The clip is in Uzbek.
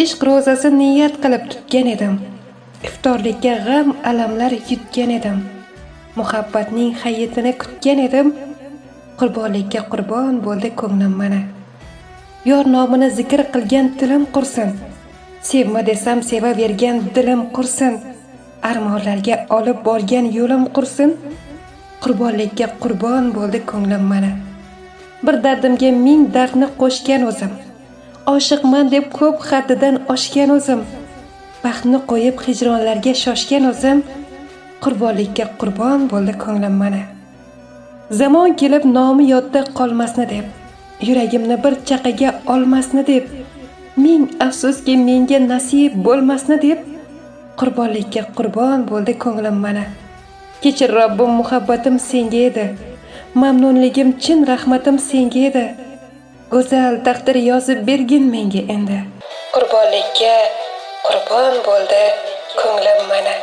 ishq ro'zasi niyat qilib tutgan edim. Iftorlikka g'am alamlar yutgan edim. Muhabbatning hayitini kutgan edim. Qurbonlikka qurbon bo'ldi ko'nglim mana. Yor nomini zikr qilgan tilim qursin. Sevma desam sevavergan dilim qursin. Armonlarga olib borgan yo'lim qursin. Qurbonlikka qurbon bo'ldi ko'nglim mana. Bir dardimga ming dardni qo'shgan o'zim. Oshiqman deb ko'p haddidan oshgan o'zim. Baxtni qo'yib hijronlarga shoshgan o'zim. Qurbonlikka qurbon bo'ldi ko'nglim mana. Zamon kelib nomi yodda qolmasni deb, yuragimni bir chaqaga olmasni deb, ming afsuski menga nasib bo'lmasni deb, qurbonlikka qurbon bo'ldi ko'nglim mana. Kechir Robbim, muhabbatim senga edi. Mamnunligim chin rahmatim senga edi. Go'zal taqdir yozib bergin menga endi. Qurbonlikka qurbon bo'ldi ko'nglim mana.